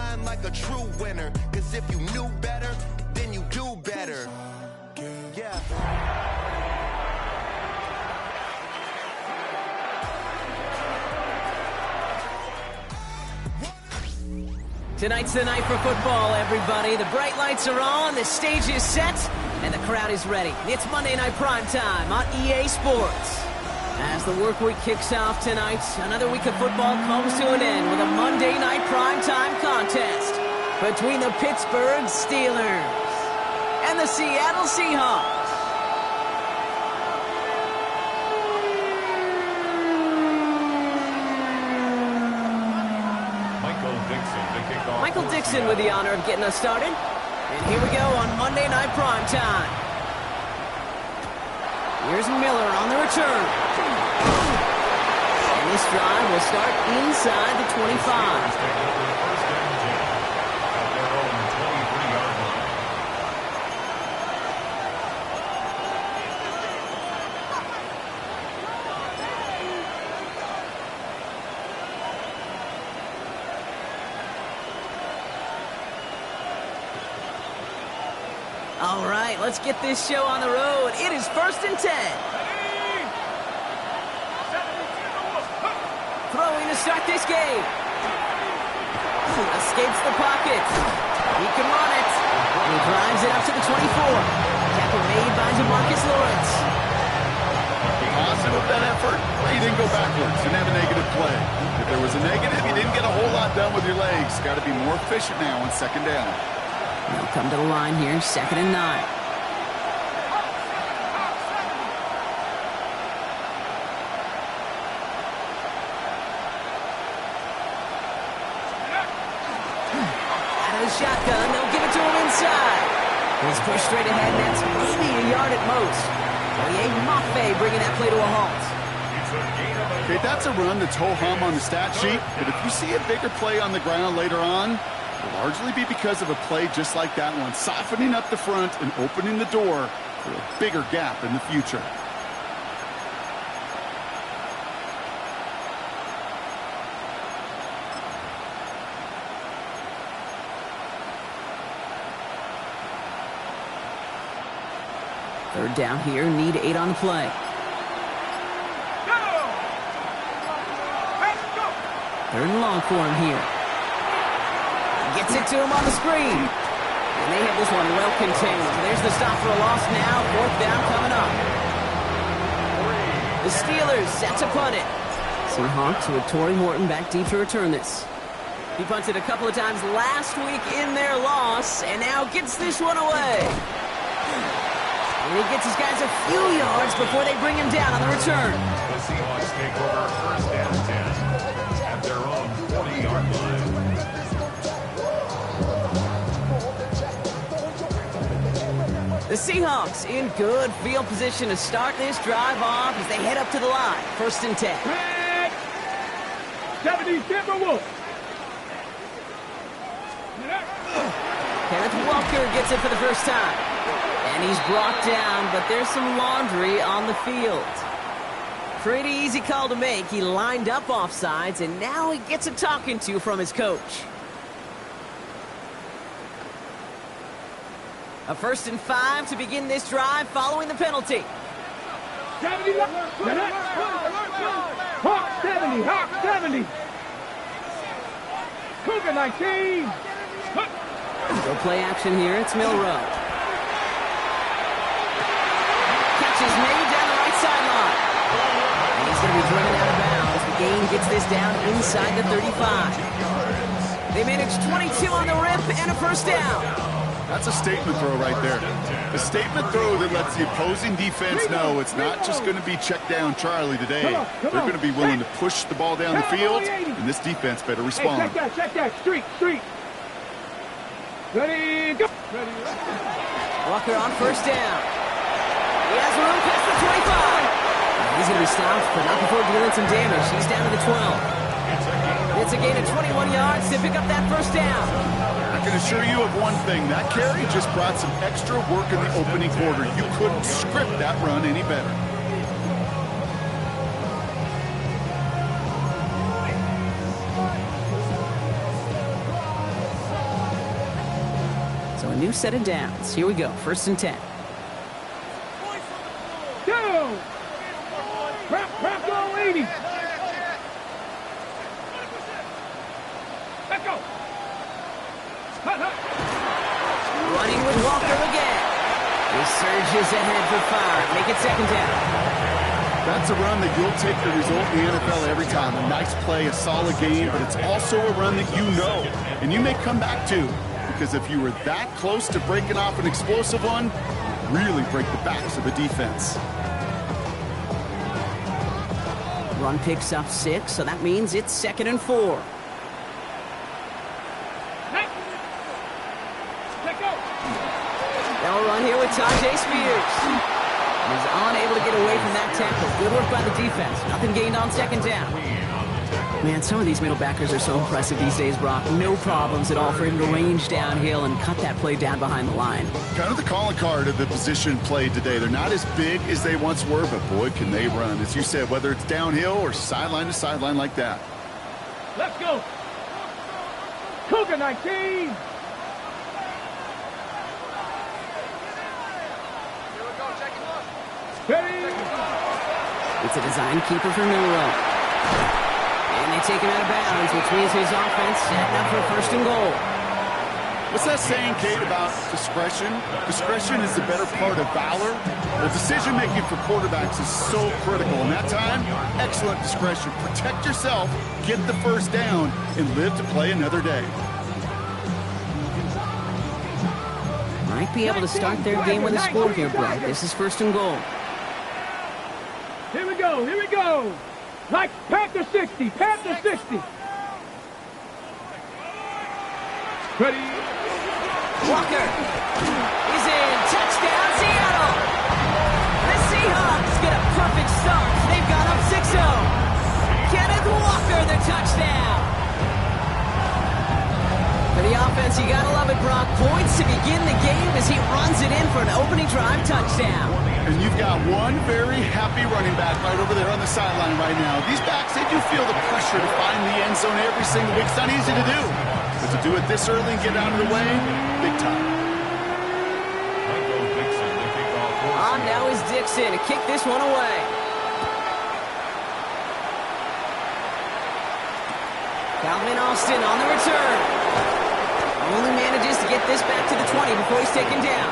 shine like a true winner. Cause if you knew better, then you do better. Yeah. Tonight's the night for football, everybody. The bright lights are on, the stage is set, and the crowd is ready. It's Monday Night Primetime on EA Sports. As the work week kicks off tonight, another week of football comes to an end with a Monday Night Primetime contest between the Pittsburgh Steelers and the Seattle Seahawks. Michael Dixon with the honor of getting us started. And here we go on Monday Night Primetime. Here's Miller on the return. And this drive will start inside the 25. All right, let's get this show on the road. It is 1st and 10. Throwing to start this game. Escapes the pocket. He can run it. And he drives it up to the 24. Tackle made by DeMarcus Lawrence. Positive of that effort, well, you didn't go backwards. Didn't have a negative play. If there was a negative, you didn't get a whole lot done with your legs. Got to be more efficient now on 2nd down. They'll come to the line here, 2nd and 9. Out of the shotgun, they'll give it to him inside. He's pushed straight ahead, and that's maybe a yard at most. Oye Mafe bringing that play to a halt. Okay, that's a run that's ho-hum on the stat sheet, but if you see a bigger play on the ground later on, it'll largely be because of a play just like that one, softening up the front and opening the door for a bigger gap in the future. Third down here, need 8 on the play. Third and long for him here. Gets it to him on the screen. And they have this one well contained. There's the stop for a loss now. 4th down coming up. The Steelers set to punt it. Seahawks with Torrey Horton back deep to return this. He punted a couple of times last week in their loss, and now gets this one away. And he gets his guys a few yards before they bring him down on the return. The Seahawks take over 1st and 10 at their own 40-yard line. The Seahawks in good field position to start this drive off as they head up to the line. 1st and 10. 70 Timberwolves. Kenneth Walker gets it for the first time. And he's brought down, but there's some laundry on the field. Pretty easy call to make. He lined up offsides, and now he gets a talking to from his coach. A 1st and 5 to begin this drive following the penalty. 70. Hawk 70. Hawk 70. Cougar 19. Go play action here. It's Milrow. Catch is made down the right sideline. And he's going to be driven out of bounds. The gain gets this down inside the 35. They managed 22 on the rip and a 1st down. That's a statement throw right there. A statement throw that lets the opposing defense know it's not just going to be check down Charlie today. They're going to be willing to push the ball down the field, and this defense better respond. Hey, check that. Street. Ready, go. Walker on 1st down. He has room past the 25. He's going to be stopped, but not before dealing some damage. He's down to the 12. It's a gain of 21 yards to pick up that 1st down. I can assure you of one thing. That carry just brought some extra work in the opening quarter. You couldn't script that run any better. So a new set of downs. Here we go, 1st and 10. Go! Crap, go, 80. Let's go. Hut. Running with Walker again. He surges ahead for 5. Make it 2nd down. That's a run that you'll take the result in the NFL every time. A nice play, a solid game, but it's also a run that you know and you may come back to, because if you were that close to breaking off an explosive one, really break the backs of the defense. Run picks up 6, so that means it's 2nd and 4. Let go. They'll run here with Tajay Spears. He's unable to get away from that tackle. Good work by the defense. Nothing gained on 2nd down. Man, some of these middle backers are so impressive these days, Brock. No problems at all for him to range downhill and cut that play down behind the line. Kind of the calling card of the position played today. They're not as big as they once were, but boy, can they run. As you said, whether it's downhill or sideline to sideline like that. Let's go. Cougar 19. Ready. It's a design keeper for Milroe. And they take him out of bounds, which means his offense setting up for 1st and goal. What's that saying, Kate, about discretion? Discretion is the better part of valor. Well, decision-making for quarterbacks is so critical. And that time, excellent discretion. Protect yourself, get the 1st down, and live to play another day. Might be able to start their game with a score here, Brett. This is 1st and goal. Here we go. Like Panther 60. Ready. Walker. He's in. Touchdown, Seattle. The Seahawks get a perfect start. They've got up 6-0. Kenneth Walker, the touchdown. For the offense, you gotta love it, Brock. Points to begin the game as he runs it in for an opening drive touchdown. And you've got one very happy running back right over there on the sideline right now. These backs, they do feel the pressure to find the end zone every single week. It's not easy to do. But to do it this early and get out of the way, big time. On now is Dixon to kick this one away. Calvin Austin on the return. Only manages to get this back to the 20 before he's taken down.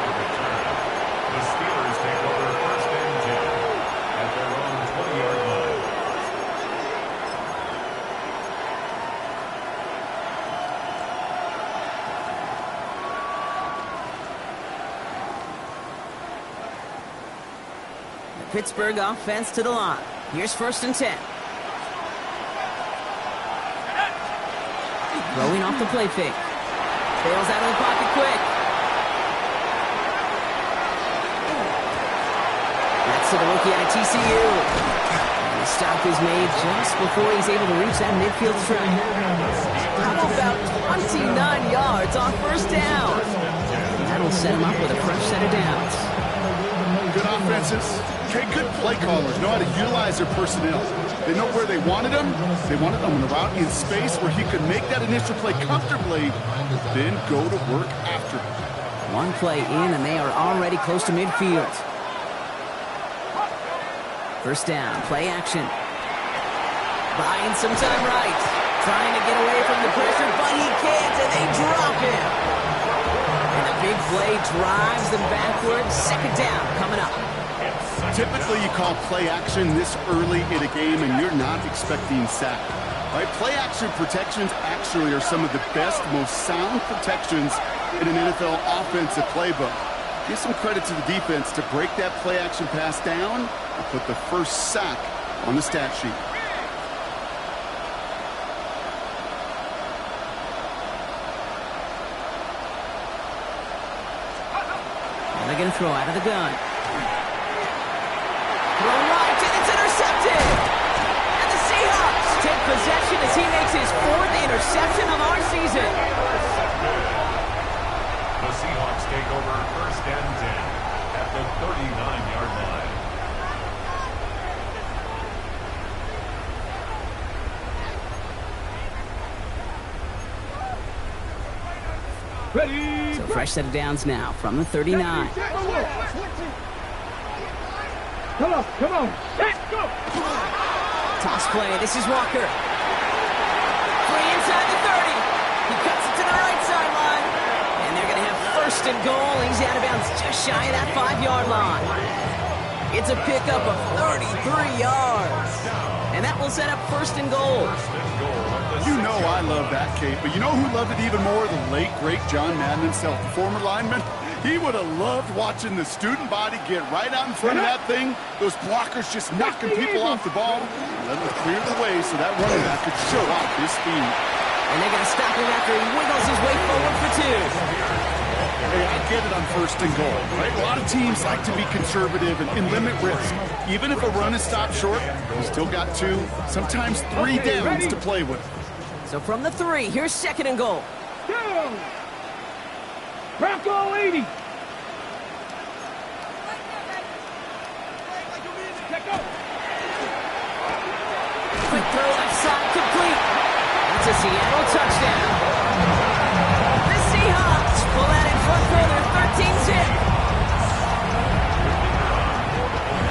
The Steelers take over 1st and 10 at their own 20-yard line. The Pittsburgh offense to the line. Here's 1st and 10. Throwing off the play fake. Bails out of the pocket quick. That's to the rookie out of TCU. And the stop is made just before he's able to reach that midfield strike. How about 29 yards on 1st down? That'll set him up with a fresh set of downs. Good offenses. Okay, good play callers know how to utilize their personnel. They know where they wanted them. They wanted them on the route in space where he could make that initial play comfortably, then go to work after. One play in, and they are already close to midfield. 1st down, play action. Buying some time right. Trying to get away from the pressure, but he can't, and they drop him. And the big play drives them backwards. 2nd down coming up. Typically, you call play action this early in a game, and you're not expecting sack. Right? Play action protections actually are some of the best, most sound protections in an NFL offensive playbook. Give some credit to the defense to break that play action pass down and put the 1st sack on the stat sheet. And they're going to throw out of the gun. Throw right, and it's intercepted. And the Seahawks take possession as he makes his 4th interception of our season. The Seahawks take over 1st and 10 at the 39-yard line. Ready. So fresh set of downs now from the 39. Come on, come on. Set, go. Toss play. This is Walker. Free inside the 30. He cuts it to the right sideline. And they're going to have first and goal. He's out of bounds just shy of that 5-yard line. It's a pickup of 33 yards. And that will set up first and goal. You know I love that, Kate, but you know who loved it even more? The late, great John Madden himself, the former lineman. He would have loved watching the student body get right out in front of that thing, those blockers just knocking people off the ball, and let them clear the way so that running back could show off his speed. And they're going to stop him after he wiggles his way forward for 2. Hey, I get it on first and goal, right? A lot of teams like to be conservative and limit risk. Even if a run is stopped short, you still got 2, sometimes 3 downs to play with. So from the 3, here's second and goal. Go. Bronco 80. Let go. Quick throw left side, complete. That's a Seattle touchdown. The Seahawks pull out in front for their 13th hit.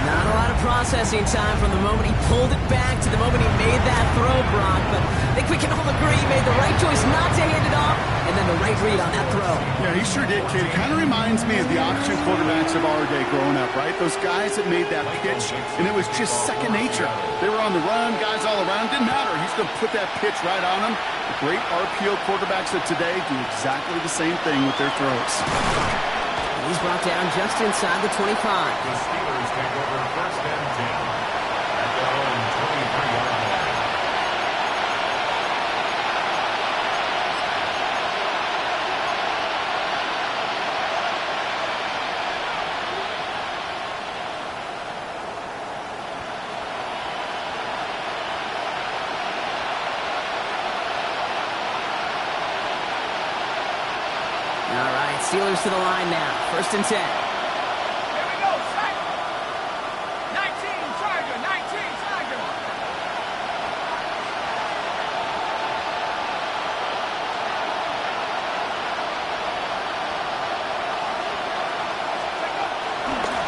Not a lot of processing time from the moment he pulled it back to the moment he made that throw, Brock, but I think we can all agree he made the right choice not to hand it off, and then the right read on that throw. Yeah, he sure did, kid. It kind of reminds me of the option quarterbacks of our day growing up, right? Those guys that made that pitch, and it was just second nature. They were on the run, guys all around. Didn't matter. He's going to put that pitch right on them. The great RPO quarterbacks of today do exactly the same thing with their throws. He's brought down just inside the 25. The Steelers take over first and 10 at their own 23-yard line. All right, Steelers to the line now. First and 10. Here we go. Set. 19 Charger. 19 Charger.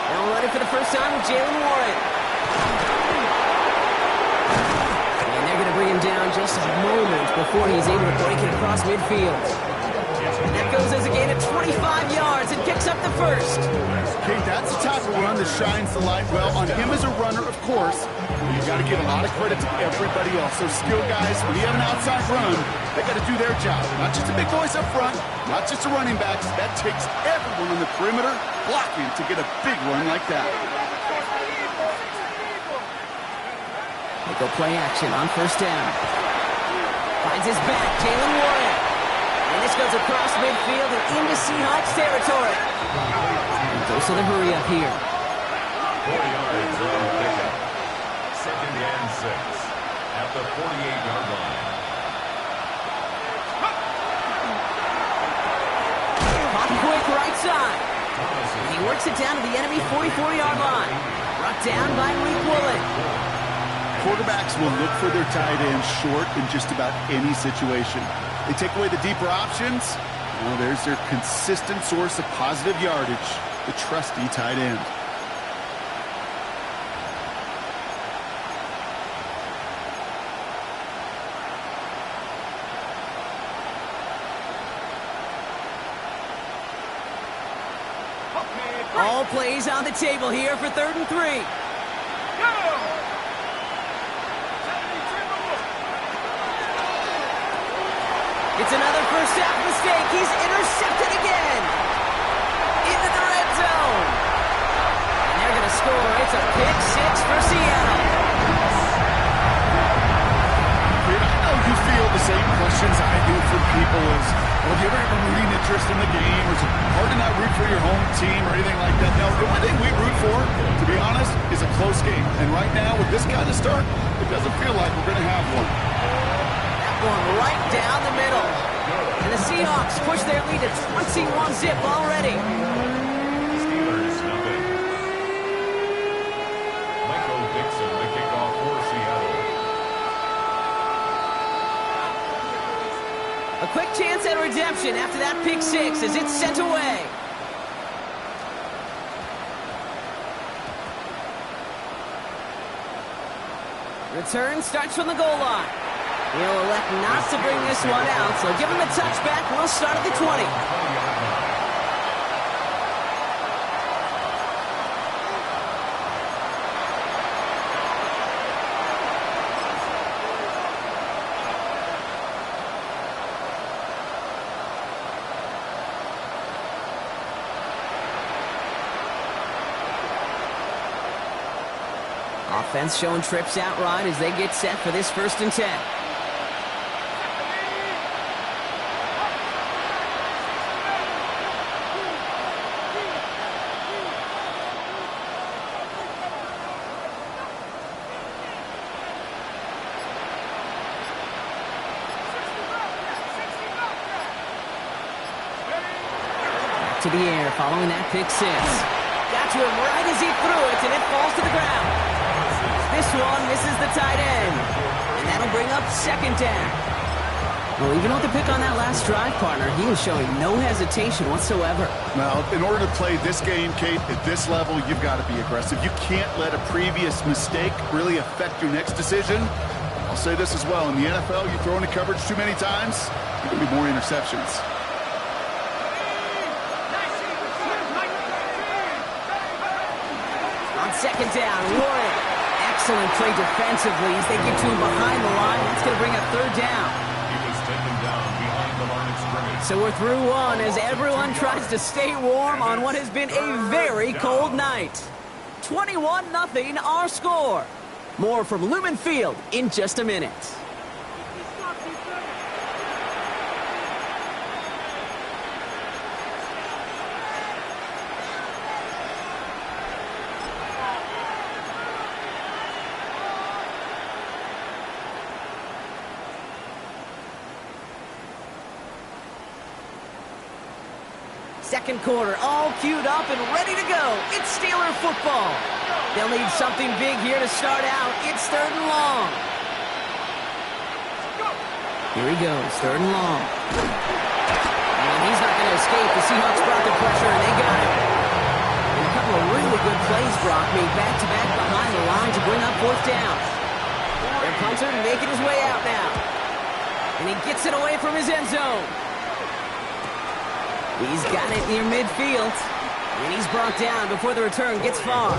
They'll run it for the first time with Jalen Warren. And they're going to bring him down just a moment before he's able to break it across midfield. And that goes as a gain of 25 yards and picks up the first. Okay, that's the type of run that shines the light well on him as a runner, of course. You got to give a lot of credit to everybody else. Those skill guys, when you have an outside run, they got to do their job. Not just the big boys up front, not just the running backs. That takes everyone on the perimeter blocking to get a big run like that. They go play action on first down. Finds his back, Jalen Warren. And this goes across midfield and into Seahawks territory. And goes to the hurry up here. 40 yards on the pickup. Second and 6 at the 48-yard line. Pop quick right side. And he works it down to the enemy 44-yard line. Brought down by Malik Woolen. Quarterbacks will look for their tight end short in just about any situation. They take away the deeper options. Well, there's their consistent source of positive yardage, the trusty tight end. All plays on the table here for 3rd and 3. Go. It's another first half mistake. He's intercepted again. Into the red zone. And they're going to score. It's a pick 6 for Seattle. I know you feel the same questions I do from people as, well, do you ever have a rooting interest in the game? Or is it hard to not root for your home team or anything like that? No, the only thing we root for, to be honest, is a close game. And right now, with this kind of start, it doesn't feel like we're going to have one. Going right down the middle. And the Seahawks push their lead to 21-zip already. Steelers nothing. Michael Dixon, the kickoff for Seattle. A quick chance at redemption after that pick six as it's sent away. Return starts from the goal line. He'll elect not to bring this one out, so give him the touchback. We'll start at the 20. Offense showing trips out right as they get set for this 1st and 10. Back to the air following that pick six. Got to him right as he threw it, and it falls to the ground. This one misses the tight end, and that'll bring up 2nd down. Well, even with the pick on that last drive, partner, he was showing no hesitation whatsoever. Well, in order to play this game, Kate, at this level, you've got to be aggressive. You can't let a previous mistake really affect your next decision. I'll say this as well. In the NFL, you throw into coverage too many times, there could be more interceptions. On 2nd down, Warren. Excellent play defensively as they get to him behind the line. That's going to bring up 3rd down. He was taken down behind the line of scrimmage. So we're through one as everyone tries to stay warm on what has been a very cold night. 21-0 our score. More from Lumen Field in just a minute. Second quarter, all queued up and ready to go. It's Steeler football. They'll need something big here to start out. It's 3rd and long. Here he goes, 3rd and long. And he's not going to escape. The Seahawks brought the pressure, and they got him. And a couple of really good plays, Brock, made back-to-back behind the line to bring up 4th down. Their punter making his way out now. And he gets it away from his end zone. He's got it near midfield, and he's brought down before the return gets far.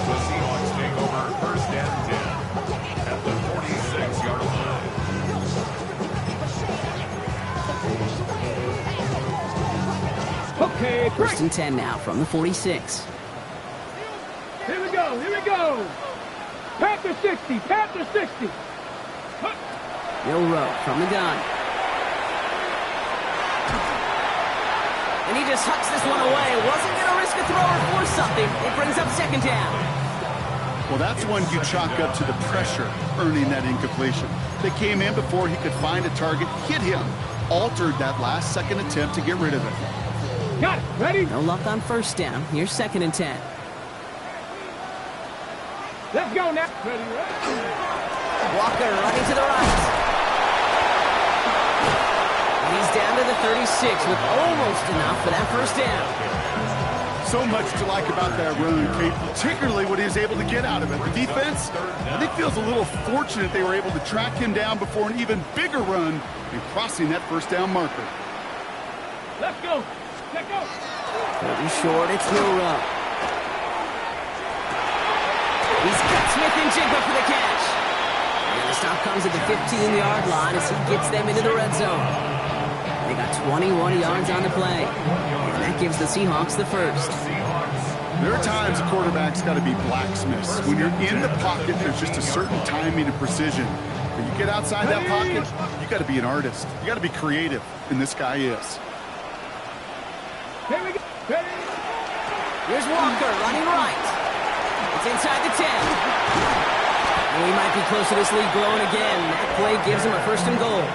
The Seahawks take over 1st and 10 at the 46-yard line. Okay, 1st and 10 now from the 46. Here we go, here we go. Panther 60, Panther 60. Milroe from the gun. And he just hucks this one away. Wasn't going to risk a throw or force something. It brings up 2nd down. Well, that's one you chalk up to the pressure earning that incompletion. They came in before he could find a target, hit him, altered that last second attempt to get rid of it. Got it, ready? No luck on 1st down. Here's 2nd and 10. Let's go now. Ready, ready. Walker running to the right. He's down to the 36 with almost enough for that 1st down. So much to like about that run, Kate, particularly what he was able to get out of it. The defense, I think, feels a little fortunate they were able to track him down before an even bigger run and crossing that 1st down marker. Let's go. Let's go. Pretty short, it's Milroe. He's got Smith and Jigba for the catch. And the stop comes at the 15-yard line as he gets them into the red zone. They got 21 yards on the play. And that gives the Seahawks the 1st. There are times a quarterback's got to be blacksmiths. When you're in the pocket, there's just a certain timing and precision. When you get outside that pocket, you got to be an artist. You got to be creative, and this guy is. Here we go. Ready? Here's Walker running right. It's inside the 10. And we might be close to this lead growing again. That play gives him a 1st and goal.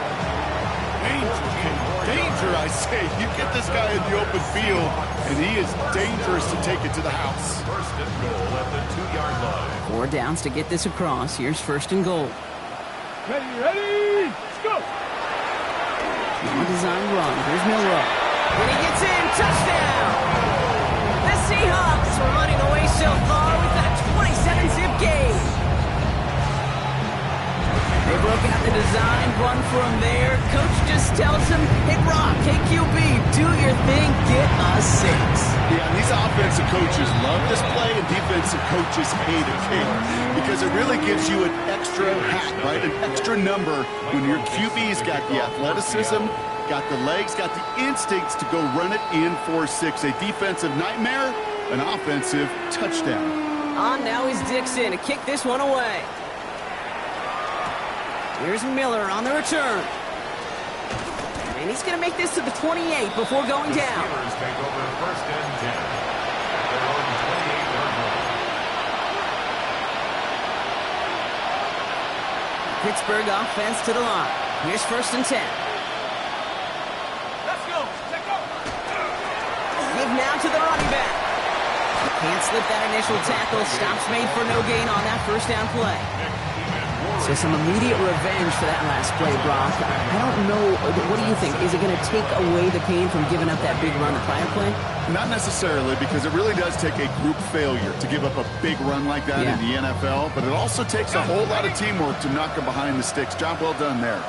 Danger, I say. You get this guy in the open field, and he is dangerous to take it to the house. 1st and goal at the 2-yard line. 4 downs to get this across. Here's 1st and goal. Ready, ready. Let's go. On design run. Here's Milroe. When he gets in, touchdown! The Seahawks are running away so far with a 27-zip game. They broke out the design, run for him there. Coach just tells him, hey, Rock, hey, QB, do your thing, get a 6. Yeah, and these offensive coaches love this play, and defensive coaches hate it, because it really gives you an extra hat, right? An extra number when your QB's got the athleticism, got the legs, got the instincts to go run it in for 6. A defensive nightmare, an offensive touchdown. On now is Dixon to kick this one away. Here's Miller on the return. And he's going to make this to the 28 before going down. Steelers take over first and 10. Their own 28-yard line. Pittsburgh offense to the line. Here's first and 10. Let's go. Let's go. Give now to the running back. Can't slip that initial tackle. Stops made for no gain on that first down play. So some immediate revenge for that last play, Brock. I don't know. What do you think? Is it going to take away the pain from giving up that big run the prior play? Not necessarily, because it really does take a group failure to give up a big run like that in the NFL, but it also takes a whole lot of teamwork to knock him behind the sticks. Job well done there.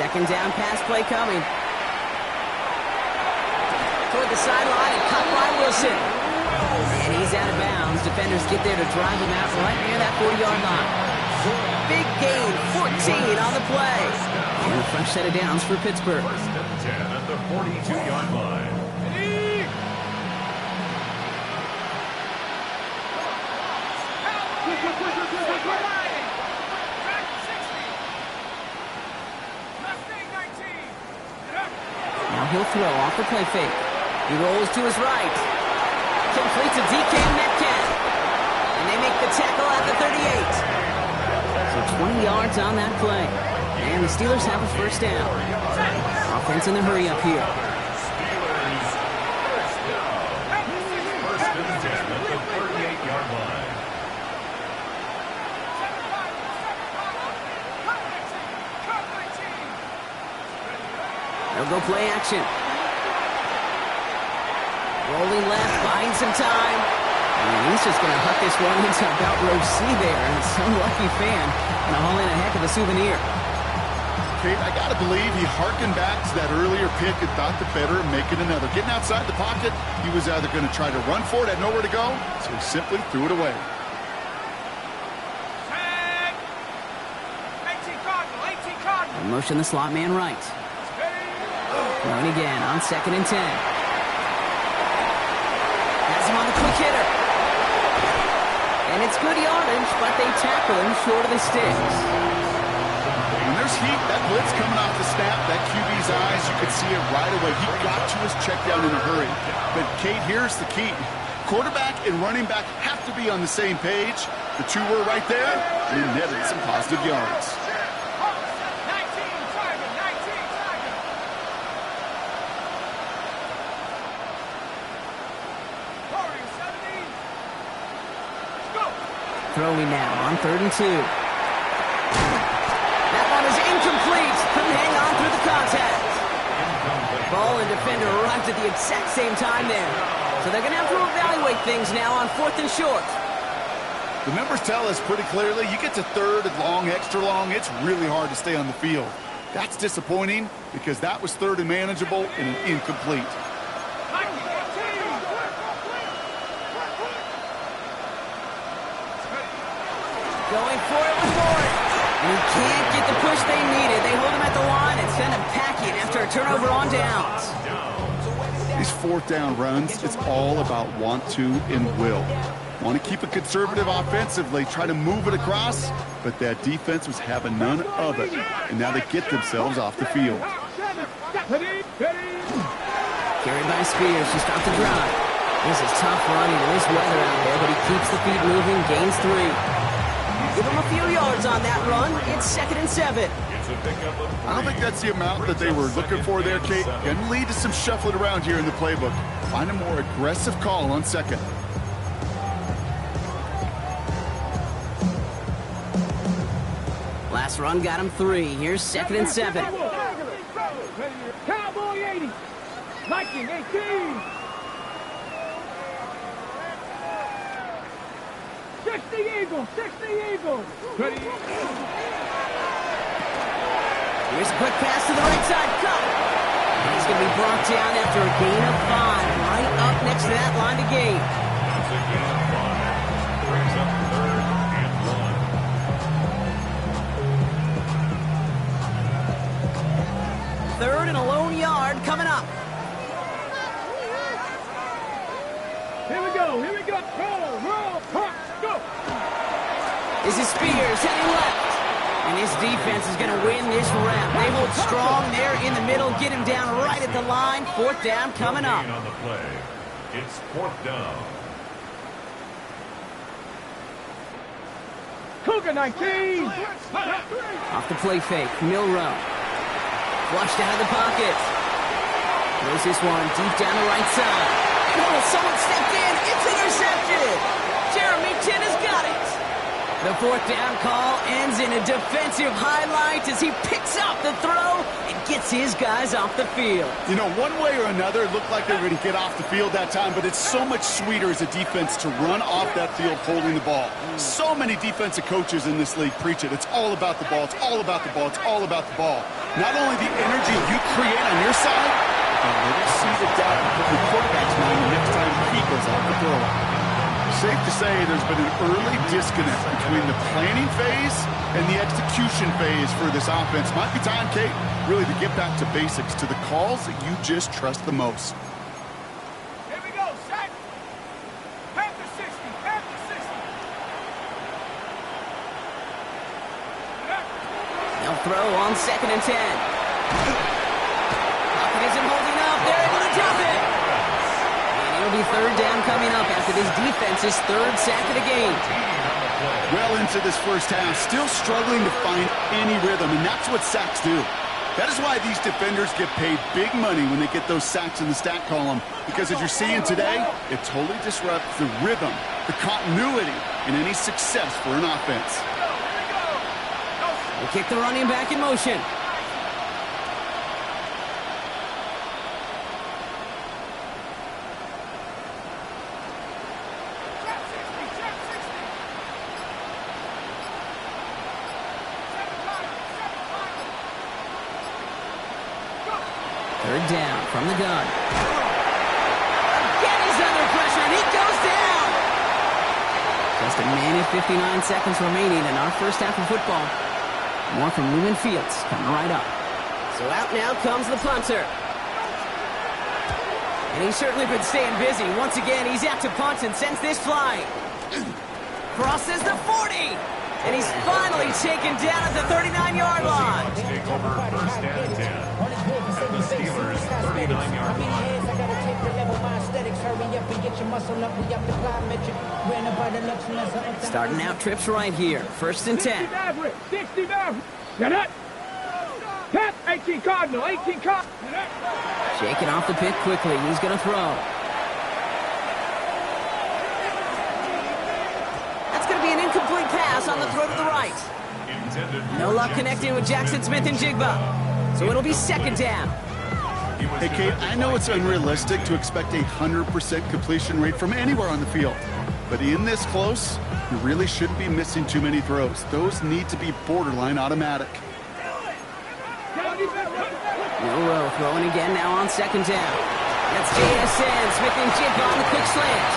Second down pass play coming. Toward the sideline and caught by Wilson. And he's out of bounds. Defenders get there to drive him out right near that 40-yard line. Big gain, 14 on the play. And a fresh set of downs for Pittsburgh. First and 10 at the 42-yard line. Now he'll throw off the play fake. He rolls to his right. Complete to DK Metcalf. And they make the tackle at the 38. So 20 yards on that play. And the Steelers have a first down. Offense in the hurry up here. Steelers first down. First and 10 at the 38-yard line. They'll go play action. Rolling left, buying some time. And he's just going to huck this one into about row C there. And some lucky fan going to haul in a heck of a souvenir. Kate, I got to believe he harkened back to that earlier pick and thought the better of making another. Getting outside the pocket, he was either going to try to run for it, had nowhere to go, so he simply threw it away. And motion the slot man right. Going again on second and 10. Has him on the quick hitter. And it's good yardage, but they tackle him short of the sticks. When there's heat, that blitz coming off the snap, that QB's eyes, you could see it right away. He got to his check down in a hurry. But, Kate, here's the key. Quarterback and running back have to be on the same page. The two were right there, and he netted some positive yards. Throwing now on 3rd and 2. That one is incomplete. Couldn't hang on through the contact. Ball and defender arrived at the exact same time there. So they're going to have to evaluate things now on 4th and short. The numbers tell us pretty clearly, you get to 3rd and long, extra long, it's really hard to stay on the field. That's disappointing because that was 3rd and manageable and an incomplete. Going for it with Ford. And he can't get the push they needed. They hold him at the line and send him packing after a turnover on downs. These 4th down runs, it's all about want to and will. Want to keep it conservative offensively, try to move it across, but that defense was having none of it. And now they get themselves off the field. Carried by Spears to start the drive. This is tough running in this weather out there, but he keeps the feet moving, gains 3. Give him a few yards on that run. It's 2nd and 7. I don't think that's the amount that they were looking for there, Kate. Going to lead to some shuffling around here in the playbook. Find a more aggressive call on 2nd. Last run got him 3. Here's 2nd and 7. Cowboy 80. Viking 18. 60 Eagles. 60 Eagles. Ready. Here's a quick pass to the right side. Cut. He's going to be brought down after a gain of 5. Right up next to that line to gain. It's a gain of 5. Brings up 3rd and 1. 3rd and a lone yard coming up. Here we go. Here we go. Roll. Park. Go. This is Spears heading left. And this defense is going to win this round. They hold strong there in the middle, get him down right at the line. 4th down coming up. On the play. It's 4th down. Cougar 19. Off the play fake, Milrow. Flushed out of the pocket. Throws this one deep down the right side. Oh, someone stepped in. It's intercepted. Jeremy Chin has got it. The 4th down call ends in a defensive highlight as he picks up the throw and gets his guys off the field. You know, one way or another, it looked like they were going to get off the field that time, but it's so much sweeter as a defense to run off that field holding the ball. So many defensive coaches in this league preach it. It's all about the ball. It's all about the ball. It's all about the ball. Not only the energy you create on your side, but let us see the doubt you put the quarterback's mind the next time he goes off the throw. Safe to say there's been an early disconnect between the planning phase and the execution phase for this offense. Might be time, Kate, really to get back to basics, to the calls that you just trust the most. Here we go. Set. Panther 60. Panther 60. They'll throw on 2nd and 10. Pocket isn't holding up. They're able to drop it. It'll be 3rd down coming up after this defense's 3rd sack of the game. Well into this first half, still struggling to find any rhythm, and that's what sacks do. That is why these defenders get paid big money when they get those sacks in the stat column, because as you're seeing today, it totally disrupts the rhythm, the continuity, and any success for an offense. They kick the running back in motion. Third down from the gun. Again, he's under pressure, and he goes down. Just a minute, 59 seconds remaining in our first half of football. More from Lumen Fields coming right up. So out now comes the punter. And he's certainly been staying busy. Once again, he's out to punt and sends this flying. Crosses the 40. And he's finally taken down at the 39-yard line. Take over 1st and 10. At the Steelers' 39-yard line. Starting out trips right here. 1st and 10. 60 Maverick. Get it. Pat, 18 Cardinal. 18 Cardinal. Shaking off the pick quickly. He's going to throw. That's going to be an incomplete pass on the throw to the right. No luck connecting with Jackson Smith and Jigba. So it'll be 2nd down. Hey, Kate, I know it's unrealistic to expect a 100% completion rate from anywhere on the field. But in this close, you really shouldn't be missing too many throws. Those need to be borderline automatic. Milrow throwing again now on 2nd down. That's JSN. Smith and Jigba on the quick slant.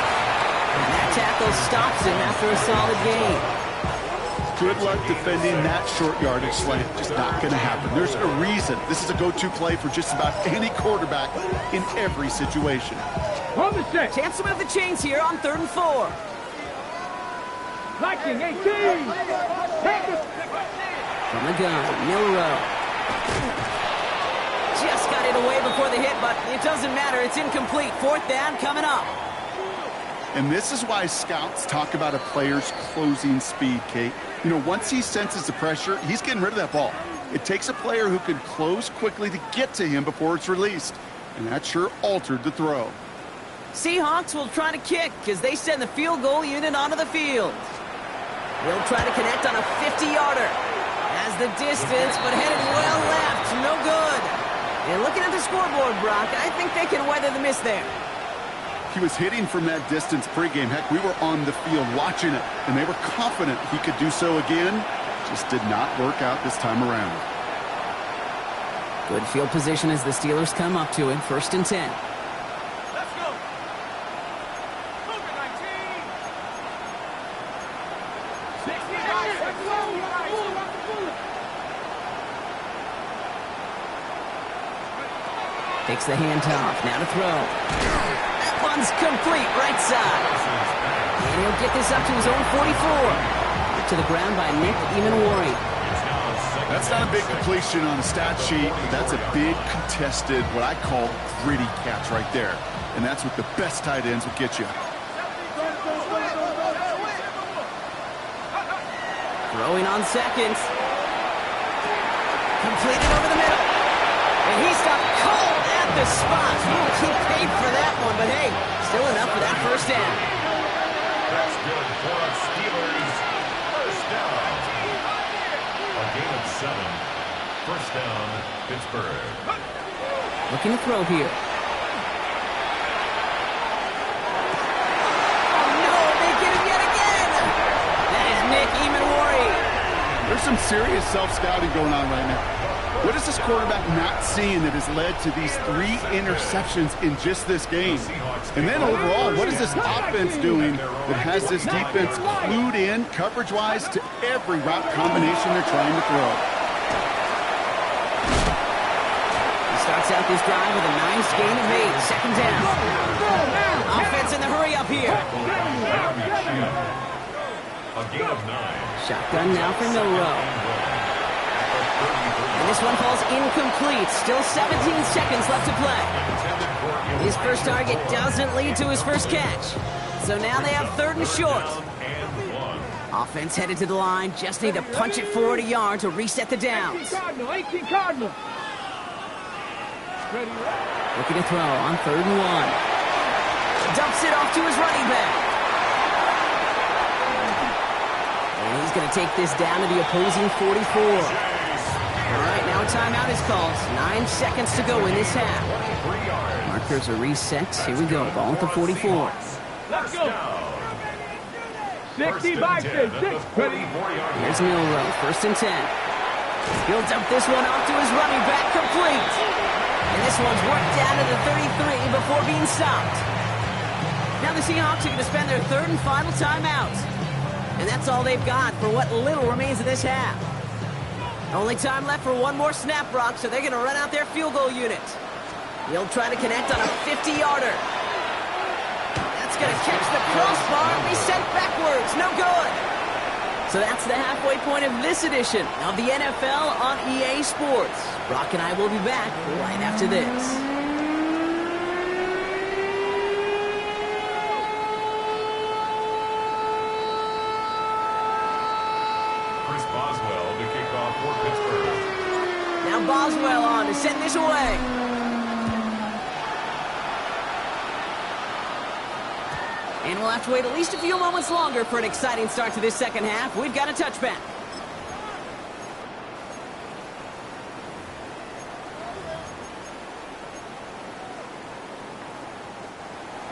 And that tackle stops him after a solid gain. Good luck defending that short yardage slant. Just not going to happen. There's a reason this is a go-to play for just about any quarterback in every situation. On the set. Chance to move the chains here on 3rd and 4. Viking 18. From the gun, Milrow. Just got it away before the hit, but it doesn't matter. It's incomplete. 4th down coming up. And this is why scouts talk about a player's closing speed, Kate. You know, once he senses the pressure, he's getting rid of that ball. It takes a player who can close quickly to get to him before it's released. And that sure altered the throw. Seahawks will try to kick as they send the field goal unit onto the field. They'll try to connect on a 50-yarder as the distance, but headed well left. No good. And looking at the scoreboard, Brock, I think they can weather the miss there. He was hitting from that distance pregame. Heck, we were on the field watching it, and they were confident he could do so again. Just did not work out this time around. Good field position as the Steelers come up to it. 1st and 10. Let's go. Cougar 19. 60. Takes the handoff. Now to throw. That one's complete. Right side. And he'll get this up to his own 44. To the ground by Nick Emanwari. That's not a big completion on the stat sheet, but that's a big contested, what I call gritty catch right there. And that's what the best tight ends will get you. Throwing on 2nd. Completed over the middle. And he stopped cold at the spot. He paid for that one, but hey, still enough for that 1st down. That's good for the Steelers. 1st down. A gain of 7. 1st down, Pittsburgh. Looking to throw here. Oh no, they get him yet again. That is Nick Emanwari. There's some serious self-scouting going on right now. What is this quarterback not seeing that has led to these 3 interceptions in just this game? And then overall, what is this offense doing that has this defense clued in, coverage-wise, to every route combination they're trying to throw? He starts out this drive with a nice gain of 8. 2nd down. Offense in the hurry up here. A gain of 9. Shotgun now for Milroe. And this one falls incomplete. Still 17 seconds left to play. His first target doesn't lead to his first catch. So now they have 3rd and short. Offense headed to the line. Just need to punch it forward a yard to reset the downs. 18 Cardinal. Looking to throw on 3rd and 1. Dumps it off to his running back. And he's going to take this down to the opposing 44. All right, now a timeout is called. 9 seconds to go in this half. Markers are reset. Here we go. Ball at the 44. Let's go. 60 by 6. Ready. Here's Milroe. 1st and 10. Builds up this one off to his running back. Complete. And this one's worked down to the 33 before being stopped. Now the Seahawks are going to spend their 3rd and final timeout. And that's all they've got for what little remains of this half. Only time left for one more snap, Brock, so they're going to run out their field goal unit. He'll try to connect on a 50-yarder. That's going to catch the crossbar and be sent backwards. No good. So that's the halfway point of this edition of the NFL on EA Sports. Brock and I will be back right after this. Boswell on to send this away. And we'll have to wait at least a few moments longer for an exciting start to this 2nd half. We've got a touchback.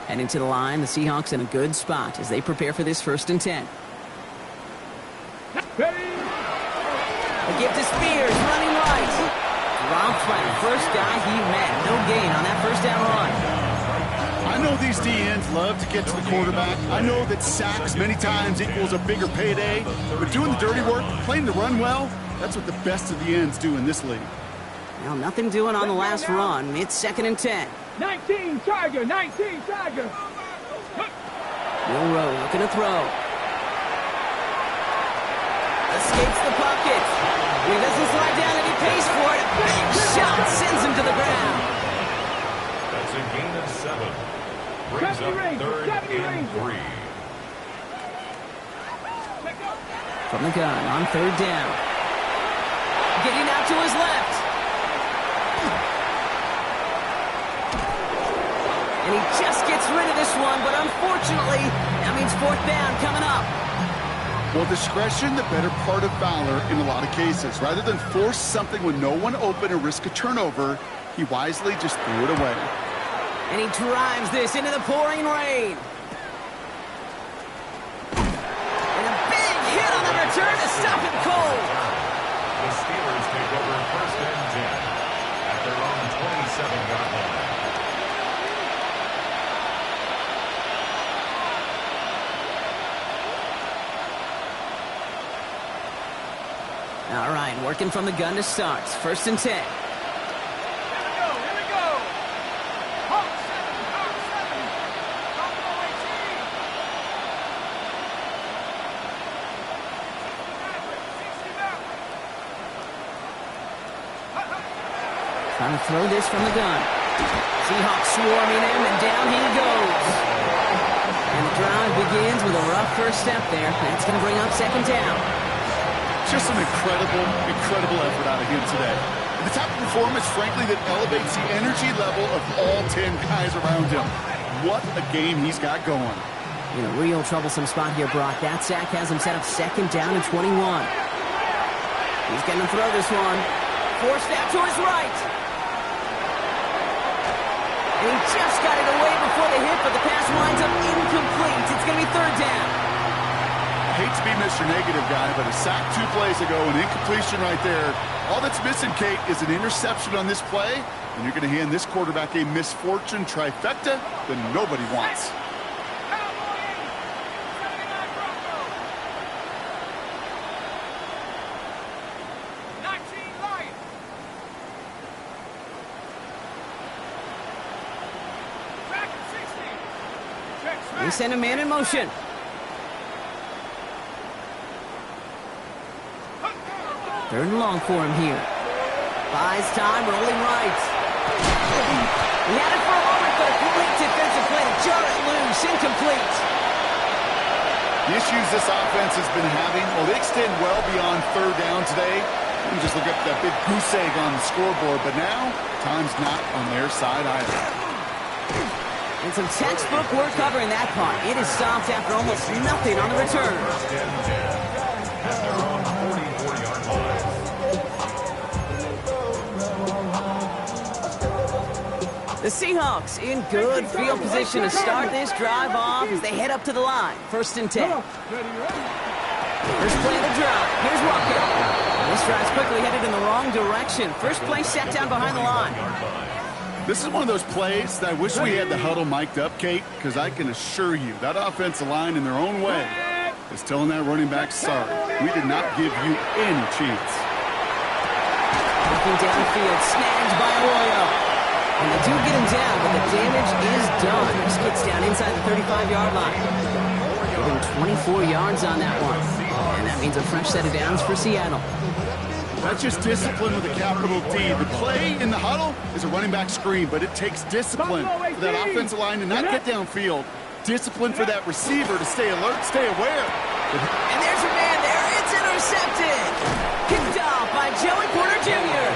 Heading to the line, the Seahawks in a good spot as they prepare for this 1st and 10. A gift to Spears, running right. Dropped by the first guy he met. No gain on that 1st down run. I know these D-ends love to get to the quarterback. I know that sacks many times equals a bigger payday. But doing the dirty work, playing the run well, that's what the best of the ends do in this league. Well, nothing doing on the last run. It's 2nd and 10. 19 Tiger, 19 Tiger. Milroe looking to throw. Escapes the pocket. He doesn't slide down and he pays for it. A big shot sends him to the ground. That's a gain of 7. Brings up 3rd and 3. From the gun on 3rd down. Getting out to his left. And he just gets rid of this one, but unfortunately, that means 4th down coming up. Well, discretion, the better part of valor in a lot of cases. Rather than force something with no one open and risk a turnover, he wisely just threw it away. And he drives this into the pouring rain. And a big hit on the return to stop him cold. The Steelers take over 1st and 10 at their own 27-yard line. All right, working from the gun to start. 1st and 10. Here we go. Hawk 7. Top of 18. Trying to throw this from the gun. Seahawks swarming him, and down he goes. And the drive begins with a rough first step there. That's going to bring up 2nd down. Just an incredible effort out of him today. And the type of performance, frankly, that elevates the energy level of all 10 guys around him. What a game he's got going. In a real troublesome spot here, Brock. That sack has him set up 2nd down and 21. He's going to throw this one. Forced out to his right. And he just got it away before the hit, but the pass winds up incomplete. It's going to be 3rd down. I hate to be Mr. Negative guy, but a sack 2 plays ago, an incompletion right there. All that's missing, Kate, is an interception on this play, and you're going to hand this quarterback a misfortune trifecta that nobody wants. They send a man in motion. Third and long for him here. Buys time, rolling right. He had it for a moment, but a great defensive play to jar it loose. Incomplete. The issues this offense has been having, well, they extend well beyond 3rd down today. You can just look up that big goose egg on the scoreboard, but now, time's not on their side either. And some textbook work covering that part. It is stopped after almost nothing on the return. The Seahawks in good field position to start this drive off as they head up to the line. 1st and 10. First play of the drive. Here's Walker. This drive's quickly headed in the wrong direction. First play set down behind the line. This is one of those plays that I wish we had the huddle mic'd up, Kate, because I can assure you that offensive line in their own way is telling that running back, sorry, we did not give you any chance. Looking downfield, snagged by Arroyo. And they do get him down, but the damage is done. This gets down inside the 35-yard line. Giving 24 yards on that one. And that means a fresh set of downs for Seattle. That's just discipline with a capital D. The play in the huddle is a running back screen, but it takes discipline for that offensive line to not get downfield. Discipline for that receiver to stay alert, stay aware. And there's your man there. It's intercepted. Kicked off by Joey Porter Jr.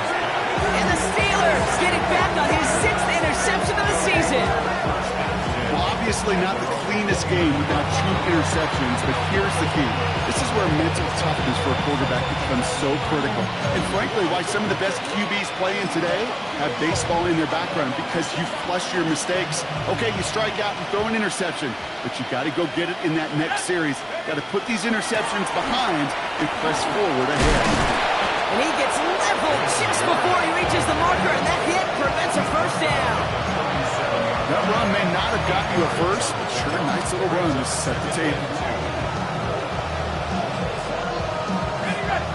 And the Steelers getting back on his 6th interception of the season. Well, obviously not the cleanest game without 2 interceptions, but here's the key. This is where mental toughness for a quarterback becomes so critical. And frankly, why some of the best QBs playing today have baseball in their background, because you flush your mistakes. Okay, you strike out and throw an interception, but you got to go get it in that next series. Got to put these interceptions behind and press forward ahead. And he gets leveled just before he reaches the marker, and that hit prevents a 1st down. That run may not have got you a first, but sure, a nice little run to set the table.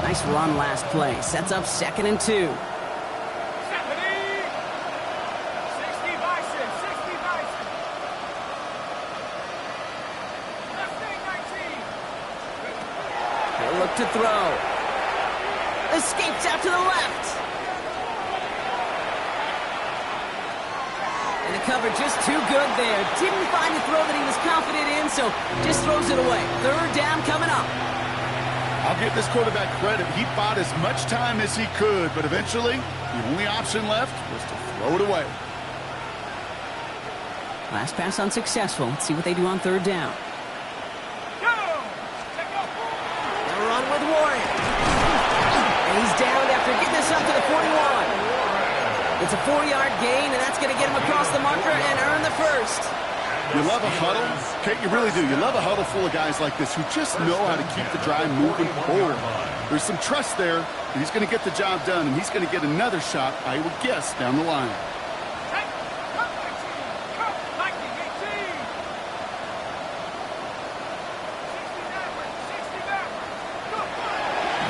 Nice run last play. Sets up 2nd and 2. 60 Bison. He'll look to throw. Escapes out to the left. And the cover just too good there. Didn't find the throw that he was confident in, so just throws it away. 3rd down coming up. I'll give this quarterback credit. He bought as much time as he could, but eventually, the only option left was to throw it away. Last pass unsuccessful. Let's see what they do on 3rd down. run with Warren. And he's down after getting this up to the 41. It's a 4-yard gain, and that's going to get him across the marker and earn the first. You love a huddle? Kate, you really do. You love a huddle full of guys like this who just know how to keep the drive moving forward. There's some trust there that he's going to get the job done, and he's going to get another shot, I would guess, down the line.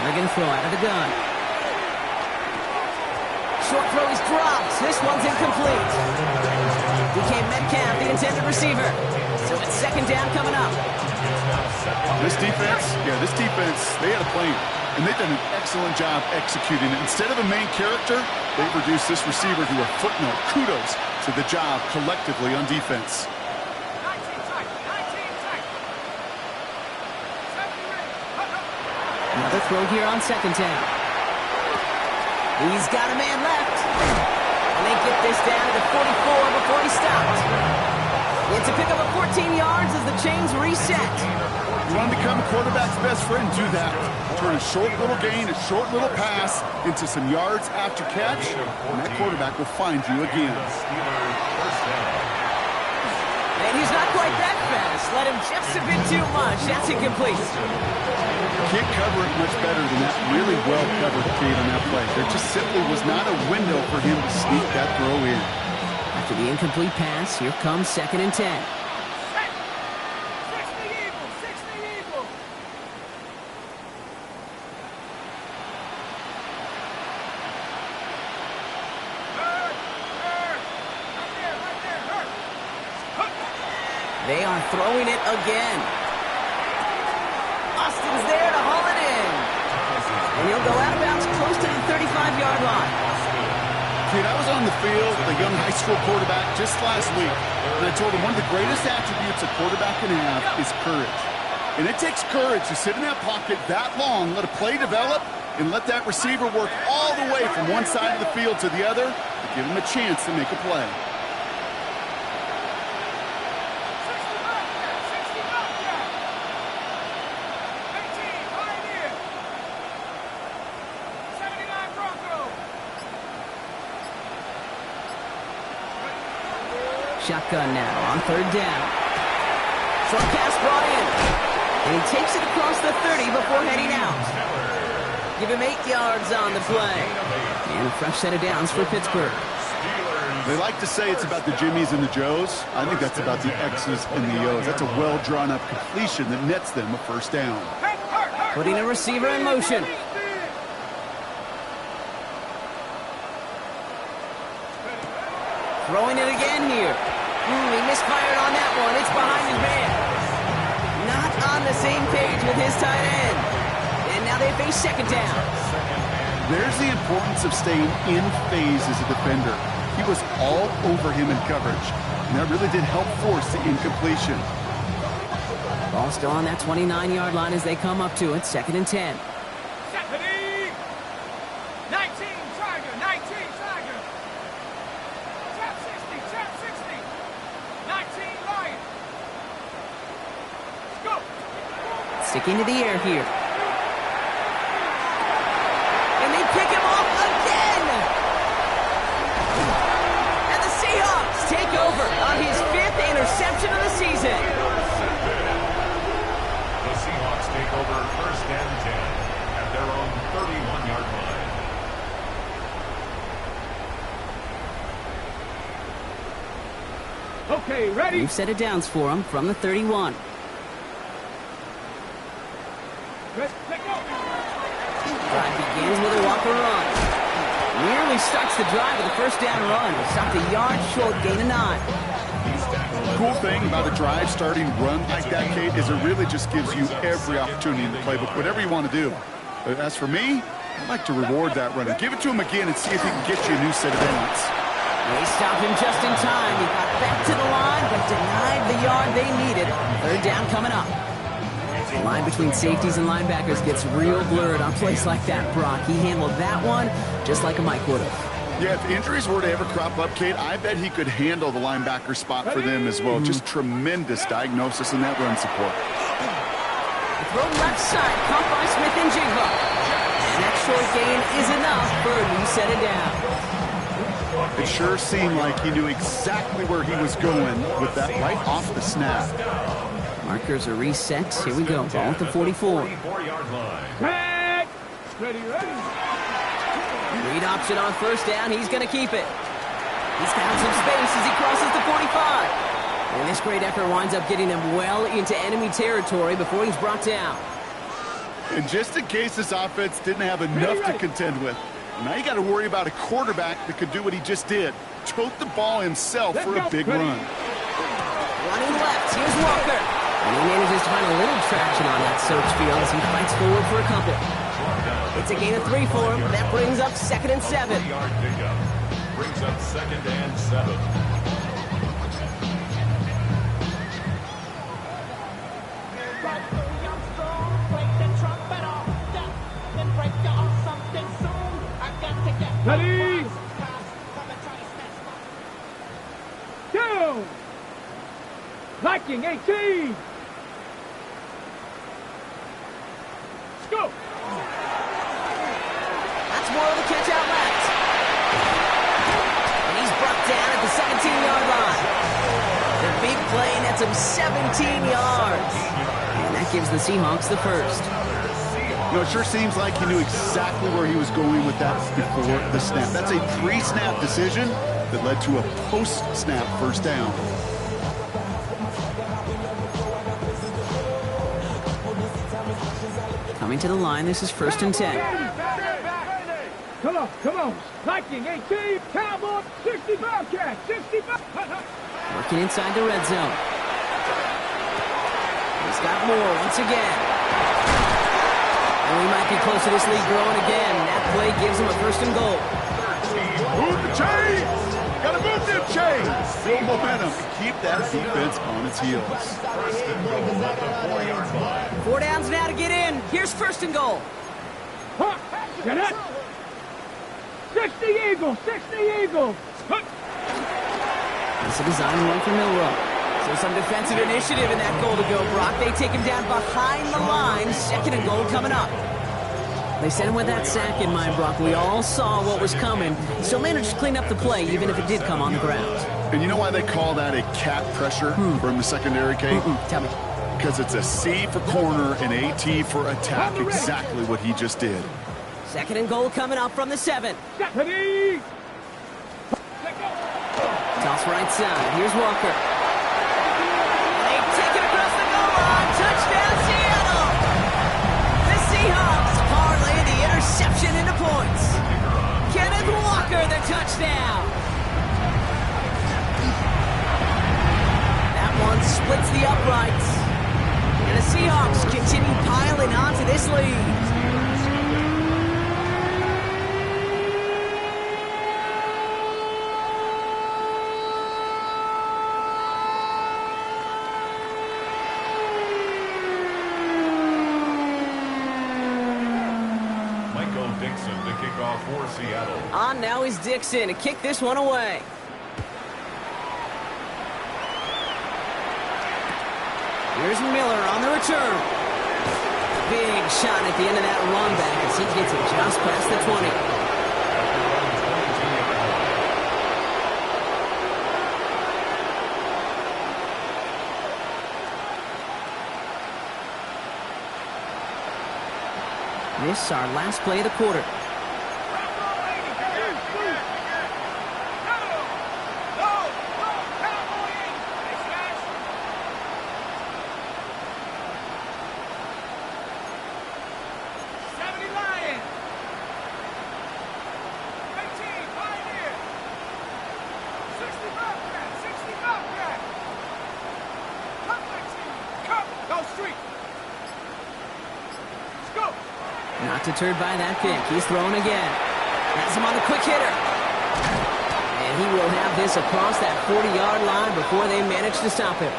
Oregon throw out of the gun. Short throw is dropped. This one's incomplete. DK Metcalf, the intended receiver. So it's second down coming up. This defense, they had a plan. And they've done an excellent job executing it. Instead of a main character, they've reduced this receiver to a footnote. Kudos to the job collectively on defense. Another throw here on second down. He's got a man left. And they get this down to the 44 before he stopped. It's a pickup of 14 yards as the chains reset. You want to become a quarterback's best friend? Do that. Turn a short little gain, a short little pass into some yards after catch, and that quarterback will find you again. And he's not quite that fast. Let him just a bit too much. That's incomplete. Can't cover it much better than that. Really well covered, Kate, on that play. There just simply was not a window for him to sneak that throw in. After the incomplete pass, here comes 2nd and 10. They are throwing it again. Austin's there to haul it in. And he'll go out of bounds close to the 35-yard line. Kid, I was on the field with a young high school quarterback just last week, and I told him one of the greatest attributes a quarterback can have is courage. And it takes courage to sit in that pocket that long, let a play develop, and let that receiver work all the way from one side of the field to the other to give him a chance to make a play. Shotgun now on 3rd down. Short pass brought in. And he takes it across the 30 before heading out. Give him 8 yards on the play. And a fresh set of downs for Pittsburgh. They like to say it's about the Jimmies and the Joes. I think that's about the X's and the O's. That's a well-drawn-up completion that nets them a first down. Putting a receiver in motion. Throwing it again here. He misfired on that one. It's behind his man. Not on the same page with his tight end. And now they face 2nd down. There's the importance of staying in phase as a defender. He was all over him in coverage. And that really did help force the incompletion. Ball still on that 29-yard line as they come up to it. 2nd and 10. 19, sticking to the air here. And they pick him off again! And the Seahawks take over on his 5th interception of the season. The Seahawks take over 1st and 10 at their own 31-yard line. Okay, ready? We've set it downs for him from the 31. Drive begins with a Walker run. Nearly starts the drive with a 1st down run. Stopped a yard short, gain of 9. Cool thing about a drive starting run like that, Kate, is it really just gives you every opportunity in the playbook, whatever you want to do. But as for me, I'd like to reward that runner. Give it to him again and see if he can get you a new set of ends. They stopped him just in time. He got back to the line, but denied the yard they needed. 3rd down coming up. The line between safeties and linebackers gets real blurred on plays like that, Brock. He handled that one just like a Mike would have. Yeah, if injuries were to ever crop up, Kate, I bet he could handle the linebacker spot for them as well. Just tremendous diagnosis in that run support. throw left side, caught by Smith and Jigba. And that short gain is enough for a new set of downs. It sure seemed like he knew exactly where he was going with that right off the snap. Markers are reset. Here we go. Ball at the 44. 44-yard line. Back. Ready. Read option on first down. He's going to keep it. He's found some space as he crosses the 45. And this great effort winds up getting him well into enemy territory before he's brought down. And just in case this offense didn't have enough to contend with, now you got to worry about a quarterback that could do what he just did. Tote the ball himself for a big run. Running left. Here's Walker. And he manages to find a little traction on that search field as he fights forward for a couple. It's a gain of 3 for him. That brings up 2nd and 7. 40-yard pickup. Brings up 2nd and 7. Ready. Down. Viking 18. Let's go. That's more of the catch out left. And he's brought down at the 17-yard line. The big play nets him 17 yards. And that gives the Seahawks the first. You know, it sure seems like he knew exactly where he was going with that before the snap. That's a pre-snap decision that led to a post-snap first down. Coming to the line, this is 1st and 10. Come on. Viking 18. Cowboy 65 catch. 65. Working inside the red zone. He's got more once again. And we might be close to this lead growing again. That play gives him a 1st and goal. Move the chains! Gotta move them chains! Build momentum to keep that defense on its heels. 1st and goal at the 4-yard line. 4 downs now to get in. Here's 1st and goal. Get it. 60 Eagles. 60 Eagles. It's a design run for Milroe. So some defensive initiative in that goal to go, Brock. They take him down behind the line. 2nd and goal coming up. They sent him with that sack in mind, Brock. We all saw what was coming. Still managed to clean up the play, even if it did come on the ground. And you know why they call that a cat pressure from the secondary, Kate? Tell me. Because it's a C for corner and a T for attack. Exactly what he just did. 2nd and goal coming up from the 7. Ready. Toss right side. Here's Walker. They take it across the goal line. Touchdown, Seattle! The Seahawks parlay the interception into points. Kenneth Walker, the touchdown. That one splits the uprights. And the Seahawks continue piling onto this lead. For Seattle. On now is Dixon to kick this one away. Here's Miller on the return. Big shot at the end of that run back as he gets it just past the 20. This is our last play of the quarter. Not deterred by that pick. He's throwing again. Has him on the quick hitter. And he will have this across that 40-yard line before they manage to stop him.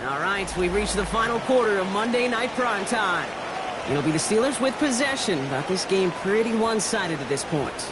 All right, we've reached the final quarter of Monday Night Prime Time. It'll be the Steelers with possession, but this game pretty one-sided at this point.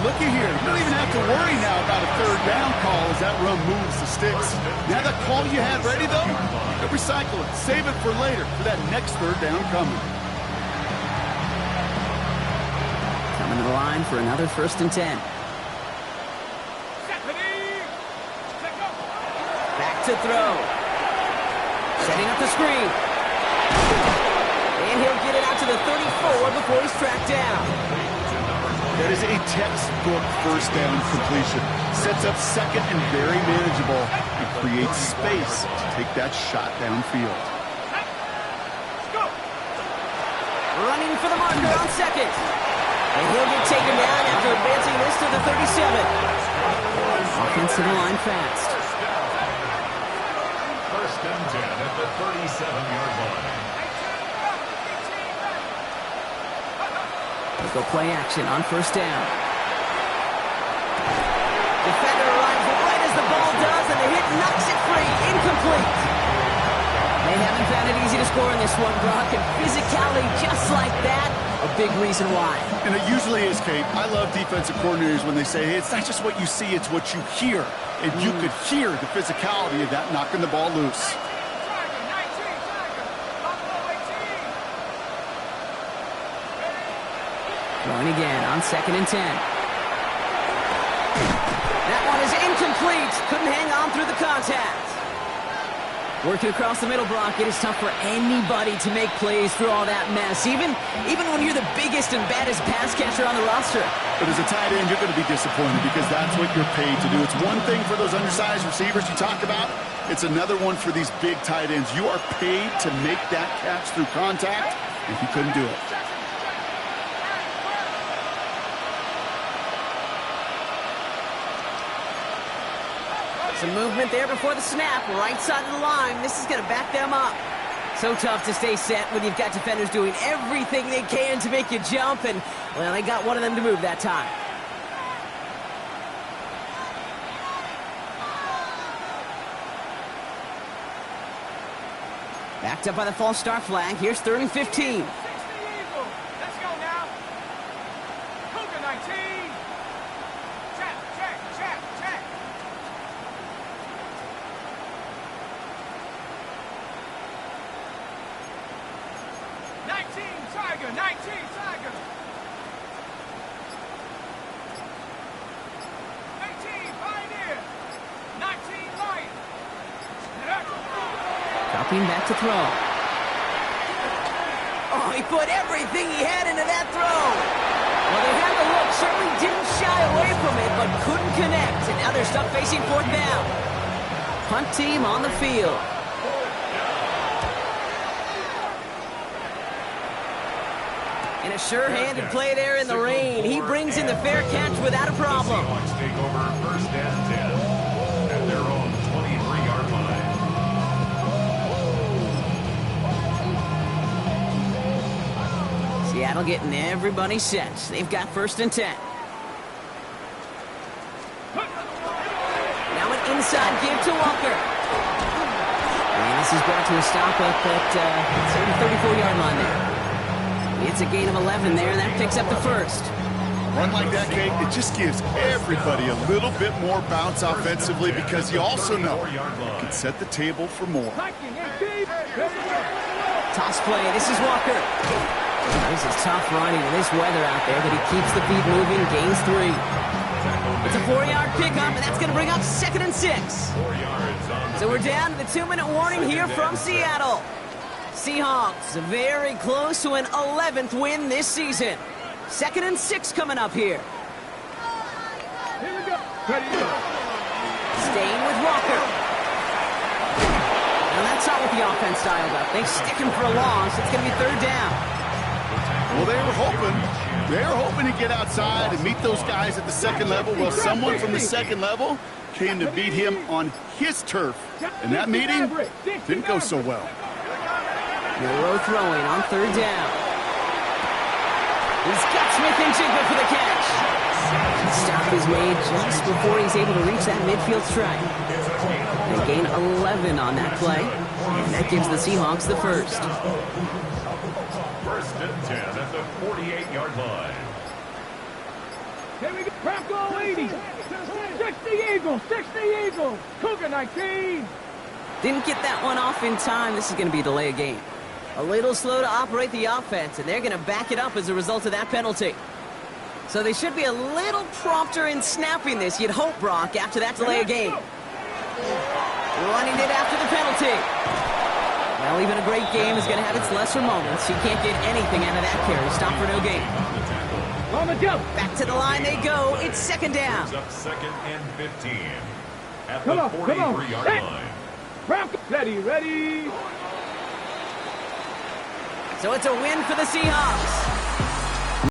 And looky here, you don't even have to worry now about a third down call as that run moves the sticks. Now that call you had ready, though, you can recycle it. Save it for later for that next third down coming. Coming to the line for another 1st and 10. Back to throw. Setting up the screen. And he'll get it out to the 34 before he's tracked down. That is a textbook first down completion. Sets up second and very manageable and creates space to take that shot downfield. Running for the marker on second. And he'll get taken down after advancing this to the 37. Offensive line fast. 1st and 10 at the 37-yard line. Let's go play action on 1st down. Defender arrives right as the ball does, and the hit knocks it free. Incomplete. They haven't found it easy to score in this one, Brock, and physicality just like that, a big reason why. And it usually is, Kate. I love defensive coordinators when they say, hey, it's not just what you see, it's what you hear. And you could hear the physicality of that knocking the ball loose. Throwing again on 2nd and 10. That one is incomplete. Couldn't hang on through the contact. Working across the middle, Brock, it is tough for anybody to make plays through all that mess, even when you're the biggest and baddest pass catcher on the roster. But as a tight end, you're going to be disappointed because that's what you're paid to do. It's one thing for those undersized receivers you talk about. It's another one for these big tight ends. You are paid to make that catch through contact, and he couldn't do it. Some movement there before the snap, right side of the line. This is going to back them up. So tough to stay set when you've got defenders doing everything they can to make you jump, and, well, they got one of them to move that time. Backed up by the false start flag. Here's 3rd and 15. Let's go now. Cougar 19. Check. 19 Tiger. 19 Tiger. 18 Pioneer. 19 Lion. Dropping back to throw. Oh, he put everything he had into that throw. Well, they had the look, certainly didn't shy away from it, but couldn't connect. And now they're stuck facing 4th down. Punt team on the field. And a sure-handed play there in the rain. He brings in the fair catch without a problem. The Seahawks take over 1st and 10 at their own 23-yard line. Seattle getting everybody set. They've got 1st and 10. Now an inside give to Walker. And this is brought to a stop up at the 34-yard line there. It's a gain of 11 there, and that picks up the 1st. Run like that, Kate, it just gives everybody a little bit more bounce offensively because you also know you can set the table for more. Toss play. This is Walker. This is tough running in this weather out there, but he keeps the feet moving, gains 3. It's a 4-yard pickup, and that's going to bring up 2nd and 6. 4 yards on So we're down to the 2-minute warning here from Seattle. Seahawks very close to an 11th win this season. 2nd and 6 coming up here. Here we go. Ready to go. Staying with Walker. And that's not what the offense dialed up. They stick him for a loss. It's going to be 3rd down. Well, they were hoping to get outside and meet those guys at the 2nd level. Well, someone from the 2nd level came to beat him on his turf. And that meeting didn't go so well. Milroe throwing on 3rd down. He's got Smith-Njigba for the catch. The stop is made just before he's able to reach that midfield strike. They gain 11 on that play, and that gives the Seahawks the 1st. 1st and 10 at the 48-yard line. Here we go. Bronco 80. 60 Eagles. 60 Eagles. Cougar 19. Didn't get that one off in time. This is going to be a delay of game. A little slow to operate the offense, and they're going to back it up as a result of that penalty. So they should be a little prompter in snapping this, you'd hope, Brock, after that delay of game. Running it after the penalty. Well, even a great game is going to have its lesser moments. You can't get anything out of that carry. Stop for no gain. On the jump. Back to the line they go. It's second down. Brings up second and 15 at Come the on, come on. 43-yard Set. line. Bronco. Ready. So it's a win for the Seahawks.